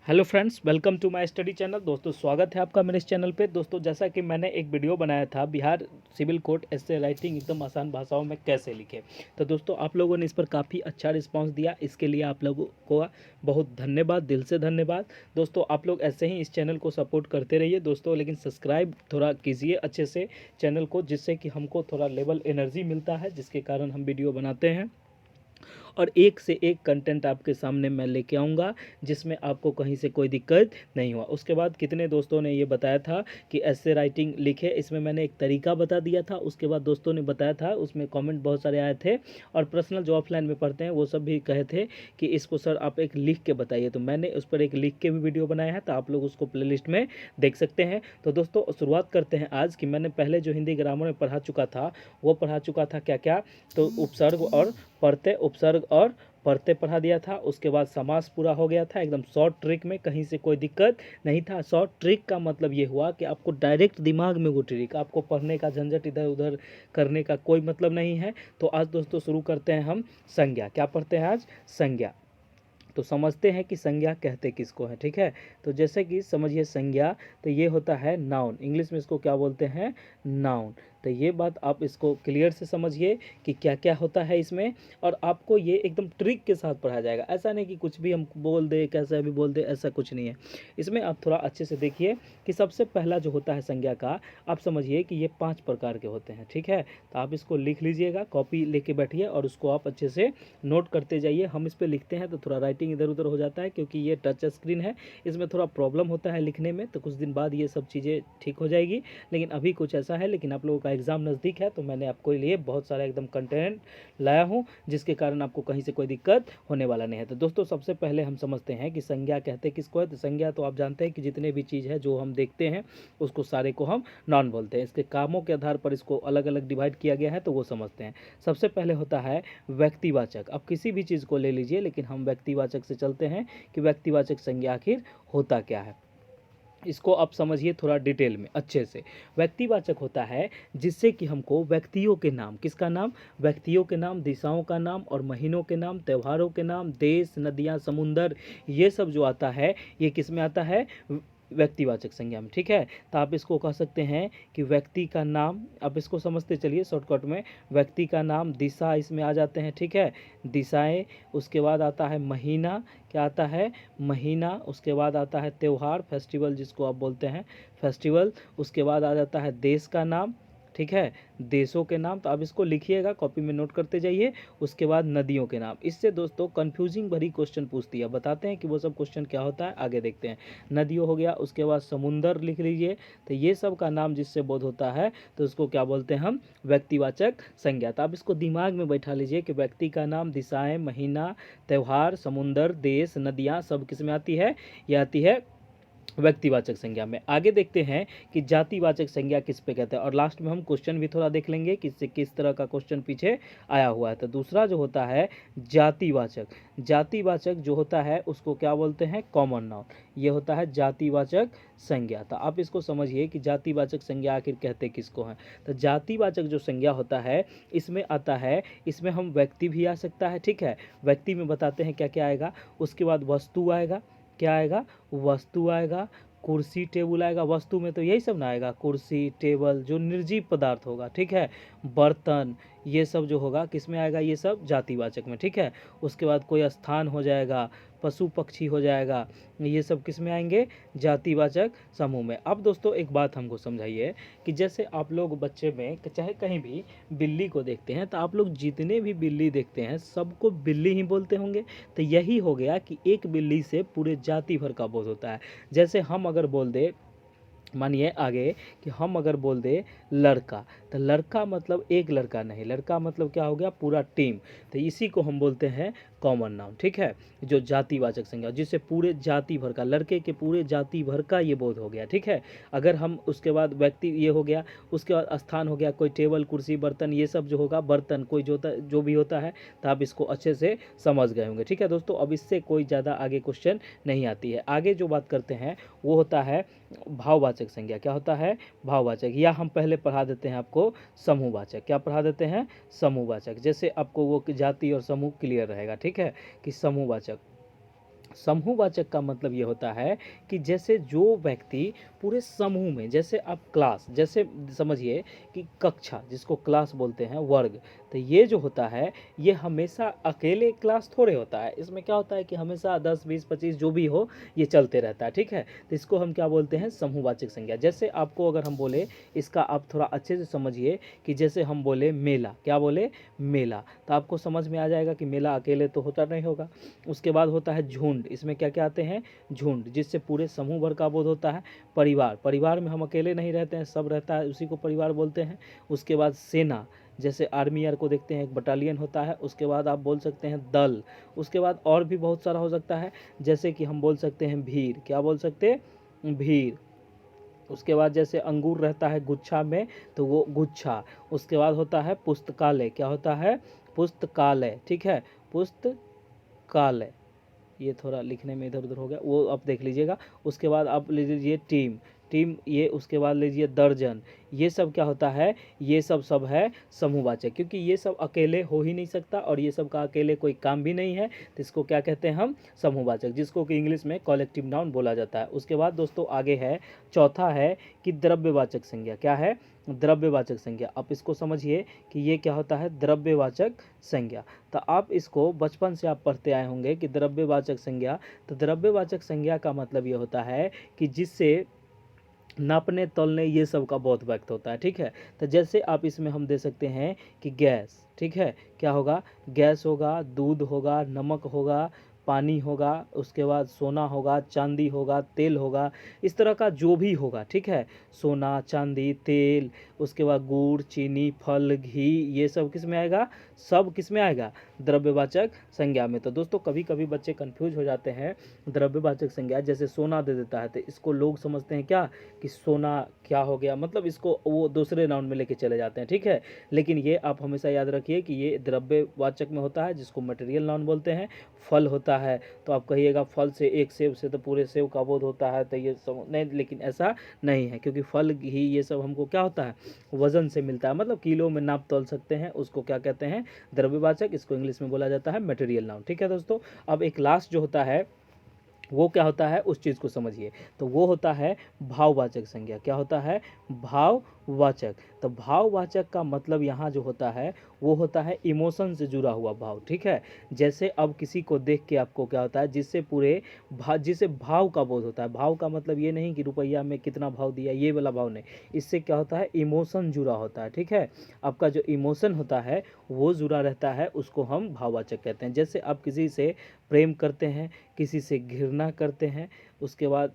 Hello friends, welcome to my study channel. दोस्तों, स्वागत है आपका मेरे इस चैनल पे। दोस्तों, जैसा कि मैंने एक वीडियो बनाया था, बिहार सिविल कोड एस्से राइटिंग एकदम आसान भाषाओं में कैसे लिखें। तो दोस्तों, आप लोगों ने इस पर काफ़ी अच्छा रिस्पांस दिया, इसके लिए आप लोगों को बहुत धन्यवाद, दिल से धन्यवाद। दोस्तों, आप लोग ऐसे ही इस चैनल को सपोर्ट करते रहिए दोस्तों, लेकिन सब्सक्राइब थोड़ा कीजिए अच्छे से चैनल को, जिससे कि हमको थोड़ा लेवल एनर्जी मिलता है, जिसके कारण हम वीडियो बनाते हैं और एक से एक कंटेंट आपके सामने मैं लेके आऊँगा, जिसमें आपको कहीं से कोई दिक्कत नहीं हुआ। उसके बाद कितने दोस्तों ने ये बताया था कि ऐसे राइटिंग लिखे, इसमें मैंने एक तरीका बता दिया था। उसके बाद दोस्तों ने बताया था, उसमें कमेंट बहुत सारे आए थे, और पर्सनल जो ऑफलाइन में पढ़ते हैं वो सब भी कहे थे कि इसको सर आप एक लिख के बताइए। तो मैंने उस पर एक लिख के भी वीडियो बनाया है, तो आप लोग उसको प्लेलिस्ट में देख सकते हैं। तो दोस्तों, शुरुआत करते हैं आज कि मैंने पहले जो हिंदी ग्रामर में पढ़ा चुका था, वो पढ़ा चुका था क्या क्या, तो उपसर्ग और उपसर्ग और पढ़ते पढ़ा दिया था। उसके बाद समास पूरा हो गया था एकदम शॉर्ट ट्रिक में, कहीं से कोई दिक्कत नहीं था। शॉर्ट ट्रिक का मतलब ये हुआ कि आपको डायरेक्ट दिमाग में वो ट्रिक, आपको पढ़ने का झंझट इधर उधर करने का कोई मतलब नहीं है। तो आज दोस्तों शुरू करते हैं हम संज्ञा। क्या पढ़ते हैं आज? संज्ञा। तो समझते हैं कि संज्ञा कहते किसको है, ठीक है। तो जैसे कि समझिए संज्ञा, तो ये होता है नाउन, इंग्लिश में इसको क्या बोलते हैं? नाउन। तो ये बात आप इसको क्लियर से समझिए कि क्या क्या होता है इसमें, और आपको ये एकदम ट्रिक के साथ पढ़ाया जाएगा। ऐसा नहीं कि कुछ भी हम बोल दे, कैसा भी बोल दे, ऐसा कुछ नहीं है इसमें। आप थोड़ा अच्छे से देखिए कि सबसे पहला जो होता है संज्ञा का, आप समझिए कि ये 5 प्रकार के होते हैं, ठीक है। तो आप इसको लिख लीजिएगा, कॉपी लेके बैठिए और उसको आप अच्छे से नोट करते जाइए। हम इस पर लिखते हैं तो थोड़ा राइटिंग इधर उधर हो जाता है, क्योंकि ये टच स्क्रीन है, इसमें थोड़ा प्रॉब्लम होता है लिखने में। तो कुछ दिन बाद ये सब चीज़ें ठीक हो जाएगी, लेकिन अभी कुछ ऐसा है। लेकिन आप लोगों का एग्ज़ाम नज़दीक है, तो मैंने आपको लिए बहुत सारा एकदम कंटेंट लाया हूँ, जिसके कारण आपको कहीं से कोई दिक्कत होने वाला नहीं है। तो दोस्तों, सबसे पहले हम समझते हैं कि संज्ञा कहते किसको है। तो संज्ञा तो आप जानते हैं कि जितने भी चीज़ है जो हम देखते हैं, उसको सारे को हम नॉन बोलते हैं। इसके कामों के आधार पर इसको अलग अलग डिवाइड किया गया है, तो वो समझते हैं। सबसे पहले होता है व्यक्तिवाचक। अब किसी भी चीज़ को ले लीजिए, लेकिन हम व्यक्तिवाचक से चलते हैं कि व्यक्तिवाचक संज्ञा आखिर होता क्या है। इसको आप समझिए थोड़ा डिटेल में अच्छे से। व्यक्तिवाचक होता है जिससे कि हमको व्यक्तियों के नाम, किसका नाम? व्यक्तियों के नाम, दिशाओं का नाम और महीनों के नाम, त्योहारों के नाम, देश, नदियाँ, समुंदर, ये सब जो आता है, ये किस में आता है? व्यक्तिवाचक संज्ञा में, ठीक है। तो आप इसको कह सकते हैं कि व्यक्ति का नाम, अब इसको समझते चलिए शॉर्टकट में। व्यक्ति का नाम, दिशा इसमें आ जाते हैं, ठीक है, दिशाएं। उसके बाद आता है महीना, क्या आता है? महीना। उसके बाद आता है त्यौहार, फेस्टिवल जिसको आप बोलते हैं, फेस्टिवल। उसके बाद आ जाता है देश का नाम, ठीक है, देशों के नाम। तो आप इसको लिखिएगा, कॉपी में नोट करते जाइए। उसके बाद नदियों के नाम। इससे दोस्तों कंफ्यूजिंग भरी क्वेश्चन पूछती है, बताते हैं कि वो सब क्वेश्चन क्या होता है, आगे देखते हैं। नदियों हो गया, उसके बाद समुंदर लिख लीजिए। तो ये सब का नाम जिससे बोध होता है, तो उसको क्या बोलते हैं हम? व्यक्तिवाचक संज्ञा। तो आप इसको दिमाग में बैठा लीजिए कि व्यक्ति का नाम, दिशाएं, महीना, त्यौहार, समुंदर, देश, नदियाँ सब किस में आती है? ये आती है व्यक्तिवाचक संज्ञा में। आगे देखते हैं कि जातिवाचक संज्ञा किस पे कहते हैं, और लास्ट में हम क्वेश्चन भी थोड़ा देख लेंगे कि इससे किस तरह का क्वेश्चन पीछे आया हुआ है। तो दूसरा जो होता है जातिवाचक। जातिवाचक जो होता है उसको क्या बोलते हैं? Common noun. ये होता है जातिवाचक संज्ञा। तो आप इसको समझिए कि जातिवाचक संज्ञा आखिर कहते किसको हैं। तो जातिवाचक जो संज्ञा होता है, इसमें आता है, इसमें हम व्यक्ति भी आ सकता है, ठीक है। व्यक्ति में बताते हैं क्या क्या आएगा। उसके बाद वस्तु आएगा, क्या आएगा? वस्तु आएगा। कुर्सी टेबल आएगा। वस्तु में तो यही सब ना आएगा, कुर्सी टेबल जो निर्जीव पदार्थ होगा, ठीक है। बर्तन, ये सब जो होगा किस में आएगा? ये सब जातिवाचक में, ठीक है। उसके बाद कोई स्थान हो जाएगा, पशु पक्षी हो जाएगा, ये सब किस में आएंगे? जातिवाचक समूह में। अब दोस्तों एक बात हमको समझाइए कि जैसे आप लोग बच्चे में चाहे कहीं भी बिल्ली को देखते हैं, तो आप लोग जितने भी बिल्ली देखते हैं सबको बिल्ली ही बोलते होंगे। तो यही हो गया कि एक बिल्ली से पूरे जाति भर का बोध होता है। जैसे हम अगर बोल दे, मानिए आगे कि हम अगर बोल दे लड़का, तो लड़का मतलब एक लड़का नहीं, लड़का मतलब क्या हो गया? पूरा टीम। तो इसी को हम बोलते हैं कॉमन नाउन, ठीक है, जो जातिवाचक संज्ञा, जिससे पूरे जाति भर का, लड़के के पूरे जाति भर का ये बोध हो गया, ठीक है। अगर हम उसके बाद व्यक्ति ये हो गया, उसके बाद स्थान हो गया, कोई टेबल कुर्सी बर्तन, ये सब जो होगा, बर्तन कोई जो भी होता है, तो आप इसको अच्छे से समझ गए होंगे, ठीक है दोस्तों। अब इससे कोई ज़्यादा आगे क्वेश्चन नहीं आती है। आगे जो बात करते हैं वो होता है भाववाचक संज्ञा। क्या होता है? भाववाचक। या हम पहले पढ़ा देते हैं आपको समूहवाचक। क्या पढ़ा देते हैं? समूहवाचक। जैसे आपको वो जाति और समूह क्लियर रहेगा, ठीक है, कि समूहवाचक। समूहवाचक का मतलब ये होता है कि जैसे जो व्यक्ति पूरे समूह में, जैसे आप क्लास, जैसे समझिए कि कक्षा जिसको क्लास बोलते हैं, वर्ग, तो ये जो होता है ये हमेशा अकेले क्लास थोड़े होता है। इसमें क्या होता है कि हमेशा 10 20 25 जो भी हो ये चलते रहता है, ठीक है। तो इसको हम क्या बोलते हैं, समूहवाचक संज्ञा। जैसे आपको अगर हम बोले, इसका आप थोड़ा अच्छे से समझिए कि जैसे हम बोले मेला, क्या बोले, मेला, तो आपको समझ में आ जाएगा कि मेला अकेले तो होता नहीं होगा। उसके बाद होता है झुंड, इसमें क्या क्या आते हैं, झुंड, जिससे पूरे समूह भर का बोध होता है। परिवार, परिवार में हम अकेले नहीं रहते हैं, सब रहता है, उसी को परिवार बोलते हैं। उसके बाद सेना, जैसे आर्मी यार को देखते हैं, एक बटालियन होता है। उसके बाद आप बोल सकते हैं दल। उसके बाद और भी बहुत सारा हो सकता है, जैसे कि हम बोल सकते हैं भीड़, क्या बोल सकते हैं, भीड़। उसके बाद जैसे अंगूर रहता है गुच्छा में, तो वो गुच्छा। उसके बाद होता है पुस्तकालय, क्या होता है, पुस्तकालय, ठीक है, पुस्तकालय। ये थोड़ा लिखने में इधर उधर हो गया, वो आप देख लीजिएगा। उसके बाद आप ले लीजिए टीम, टीम ये। उसके बाद लीजिए दर्जन। ये सब क्या होता है, ये सब है समूहवाचक, क्योंकि ये सब अकेले हो ही नहीं सकता और ये सब का अकेले कोई काम भी नहीं है, तो इसको क्या कहते हैं हम, समूहवाचक, जिसको कि इंग्लिश में कॉलेक्टिव नाउन बोला जाता है। उसके बाद दोस्तों आगे है, चौथा है कि द्रव्यवाचक संज्ञा, क्या है, द्रव्यवाचक संज्ञा। आप इसको समझिए कि ये क्या होता है, द्रव्यवाचक संज्ञा। तो आप इसको बचपन से आप पढ़ते आए होंगे कि द्रव्यवाचक संज्ञा। तो द्रव्यवाचक संज्ञा का मतलब ये होता है कि जिससे नापने तोलने ये सब का बोध व्यक्त होता है, ठीक है। तो जैसे आप इसमें हम दे सकते हैं कि गैस, ठीक है, क्या होगा, गैस होगा, दूध होगा, नमक होगा, पानी होगा, उसके बाद सोना होगा, चांदी होगा, तेल होगा, इस तरह का जो भी होगा, ठीक है, सोना, चांदी, तेल, उसके बाद गुड़, चीनी, फल, घी, ये सब किस में आएगा, सब किस में आएगा, द्रव्यवाचक संज्ञा में। तो दोस्तों कभी कभी बच्चे कंफ्यूज हो जाते हैं, द्रव्यवाचक संज्ञा जैसे सोना दे देता है तो इसको लोग समझते हैं क्या कि सोना क्या हो गया, मतलब इसको वो दूसरे नाउन में लेके चले जाते हैं, ठीक है। लेकिन ये आप हमेशा याद रखिए कि ये द्रव्यवाचक में होता है, जिसको मटेरियल नाउन बोलते हैं। फल होता है तो आप कहिएगा फल से, एक सेब से तो पूरे सेब का बोध होता है, तो ये सब नहीं, लेकिन ऐसा नहीं है, क्योंकि फल ही ये सब हमको क्या होता है, वजन से मिलता है, मतलब किलो में नाप तोल सकते हैं, उसको क्या कहते हैं, द्रव्यवाचक। इसको इंग्लिश में बोला जाता है मटेरियल नाउन, ठीक है दोस्तों। अब एक लास्ट जो होता है वो क्या होता है, उस चीज़ को समझिए। तो वो होता है भाववाचक संज्ञा, क्या होता है, भाववाचक। तो भाववाचक का मतलब यहाँ जो होता है वो होता है इमोशन से जुड़ा हुआ भाव, ठीक है। जैसे अब किसी को देख के आपको क्या होता है, जिससे पूरे जिससे भाव का बोध होता है। भाव का मतलब ये नहीं कि रुपया में कितना भाव दिया, ये वाला भाव नहीं, इससे क्या होता है, इमोशन जुड़ा होता है, ठीक है। आपका जो इमोशन होता है वो जुड़ा रहता है, उसको हम भाववाचक कहते हैं। जैसे आप किसी से प्रेम करते हैं, किसी से घृणा करते हैं, उसके बाद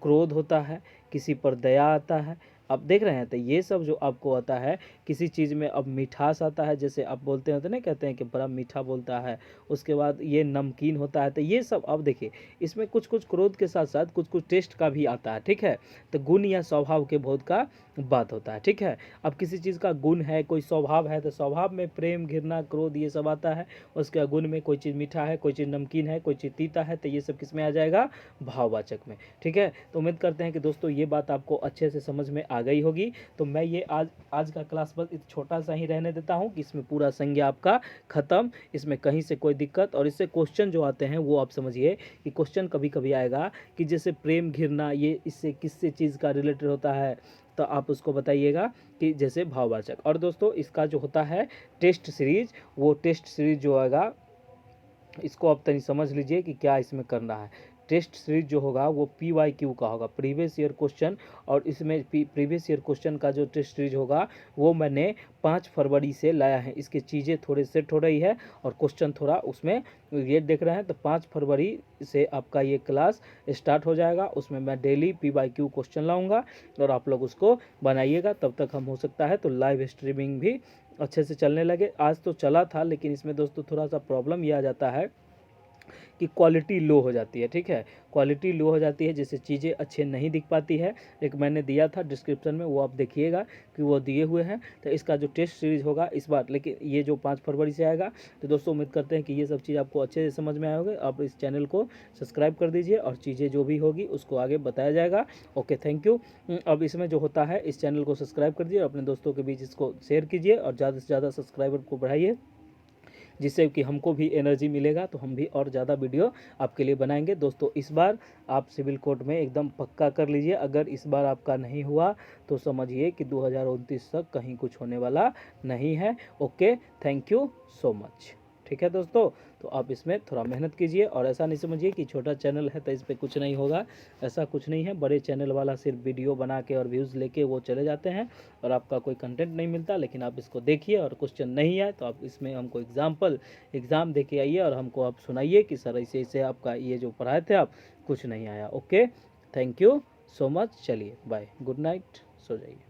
क्रोध होता है, किसी पर दया आता है, आप देख रहे हैं। तो ये सब जो आपको आता है, किसी चीज़ में अब मिठास आता है, जैसे आप बोलते हैं तो नहीं, कहते हैं कि बड़ा मीठा बोलता है। उसके बाद ये नमकीन होता है, तो ये सब आप देखिए, इसमें कुछ कुछ क्रोध के साथ साथ कुछ कुछ टेस्ट का भी आता है, ठीक है। तो गुण या स्वभाव के बोध का बात होता है, ठीक है। अब किसी चीज़ का गुण है, कोई स्वभाव है, तो स्वभाव में प्रेम, घृणा, क्रोध ये सब आता है। उसके गुण में कोई चीज़ मीठा है, कोई चीज़ नमकीन है, कोई चीज़ तीता है, तो ये सब किस में आ जाएगा, भाववाचक में, ठीक है। तो उम्मीद करते हैं कि दोस्तों ये बात आपको अच्छे से समझ में आ गई होगी। तो मैं ये आज का क्लास बस छोटा सा ही रहने देता हूँ कि इसमें पूरा संज्ञा आपका खत्म, इसमें कहीं से कोई दिक्कत। और इससे क्वेश्चन जो आते हैं वो आप समझिए कि क्वेश्चन कभी कभी आएगा कि जैसे प्रेम, घृणा, ये इससे किससे चीज़ का रिलेटेड होता है, तो आप उसको बताइएगा कि जैसे भाववाचक। और दोस्तों इसका जो होता है टेस्ट सीरीज, वो टेस्ट सीरीज जो आएगा, इसको आप तनी समझ लीजिए कि क्या इसमें करना है। टेस्ट सीरीज जो होगा वो PYQ का होगा, प्रीवियस ईयर क्वेश्चन। और इसमें प्रीवियस ईयर क्वेश्चन का जो टेस्ट सीरीज होगा वो मैंने 5 फरवरी से लाया है। इसकी चीज़ें थोड़े सेट हो रही है और क्वेश्चन थोड़ा उसमें ये देख रहे हैं। तो 5 फरवरी से आपका ये क्लास स्टार्ट हो जाएगा, उसमें मैं डेली PYQ क्वेश्चन लाऊंगा और आप लोग उसको बनाइएगा। तब तक हम हो सकता है तो लाइव स्ट्रीमिंग भी अच्छे से चलने लगे। आज तो चला था, लेकिन इसमें दोस्तों थोड़ा सा प्रॉब्लम ये आ जाता है कि क्वालिटी लो हो जाती है, ठीक है। क्वालिटी लो हो जाती है, जिससे चीज़ें अच्छे नहीं दिख पाती है। एक मैंने दिया था डिस्क्रिप्शन में, वो आप देखिएगा कि वो दिए हुए हैं। तो इसका जो टेस्ट सीरीज होगा इस बार, लेकिन ये जो 5 फरवरी से आएगा। तो दोस्तों उम्मीद करते हैं कि ये सब चीज़ आपको अच्छे से समझ में आए होंगे। आप इस चैनल को सब्सक्राइब कर दीजिए और चीज़ें जो भी होगी उसको आगे बताया जाएगा। Okay, thank you. अब इसमें जो होता है, इस चैनल को सब्सक्राइब कर दीजिए और अपने दोस्तों के बीच इसको शेयर कीजिए और ज़्यादा से ज़्यादा सब्सक्राइबर को बढ़ाइए। जिससे कि हमको भी एनर्जी मिलेगा, तो हम भी और ज़्यादा वीडियो आपके लिए बनाएंगे। दोस्तों इस बार आप सिविल कोर्ट में एकदम पक्का कर लीजिए, अगर इस बार आपका नहीं हुआ तो समझिए कि 2029 तक कहीं कुछ होने वाला नहीं है। Okay, thank you so much. ठीक है दोस्तों, तो आप इसमें थोड़ा मेहनत कीजिए, और ऐसा नहीं समझिए कि छोटा चैनल है तो इस पर कुछ नहीं होगा, ऐसा कुछ नहीं है। बड़े चैनल वाला सिर्फ वीडियो बना के और व्यूज़ लेके वो चले जाते हैं और आपका कोई कंटेंट नहीं मिलता। लेकिन आप इसको देखिए और क्वेश्चन नहीं आए तो आप इसमें हमको एग्ज़ाम दे के आइए और हमको आप सुनाइए कि सर ऐसे ऐसे आपका ये जो पढ़ाए थे आप कुछ नहीं आया। Okay, thank you so much. चलिए बाय, गुड नाइट, सो जाइए।